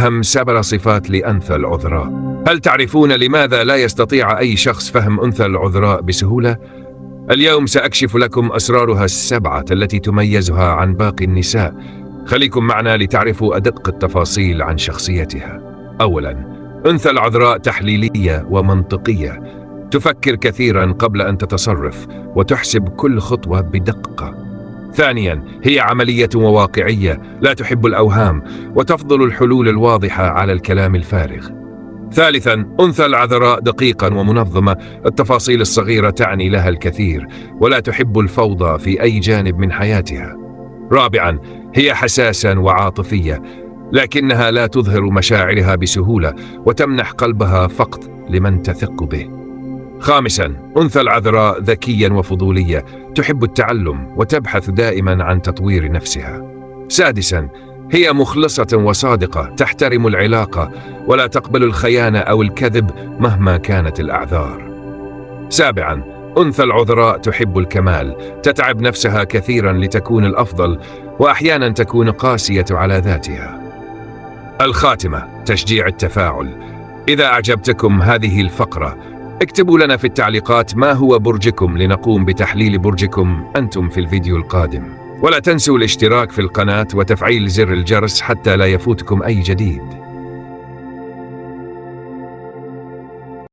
أهم 7 صفات لأنثى العذراء. هل تعرفون لماذا لا يستطيع أي شخص فهم أنثى العذراء بسهولة؟ اليوم سأكشف لكم أسرارها ال7 التي تميزها عن باقي النساء. خليكم معنا لتعرفوا أدق التفاصيل عن شخصيتها. أولاً، أنثى العذراء تحليلية ومنطقية، تفكر كثيراً قبل أن تتصرف وتحسب كل خطوة بدقة. ثانياً، هي عملية وواقعية، لا تحب الأوهام وتفضل الحلول الواضحة على الكلام الفارغ. ثالثاً، أنثى العذراء دقيقاً ومنظمة، التفاصيل الصغيرة تعني لها الكثير ولا تحب الفوضى في أي جانب من حياتها. رابعاً، هي حساسة وعاطفية، لكنها لا تظهر مشاعرها بسهولة وتمنح قلبها فقط لمن تثق به. خامساً، أنثى العذراء ذكية وفضولية، تحب التعلم وتبحث دائماً عن تطوير نفسها. سادساً، هي مخلصة وصادقة، تحترم العلاقة ولا تقبل الخيانة أو الكذب مهما كانت الأعذار. سابعاً، أنثى العذراء تحب الكمال، تتعب نفسها كثيراً لتكون الأفضل وأحياناً تكون قاسية على ذاتها. الخاتمة، تشجيع التفاعل. إذا أعجبتكم هذه الفقرة اكتبوا لنا في التعليقات ما هو برجكم لنقوم بتحليل برجكم أنتم في الفيديو القادم. ولا تنسوا الاشتراك في القناة وتفعيل زر الجرس حتى لا يفوتكم أي جديد.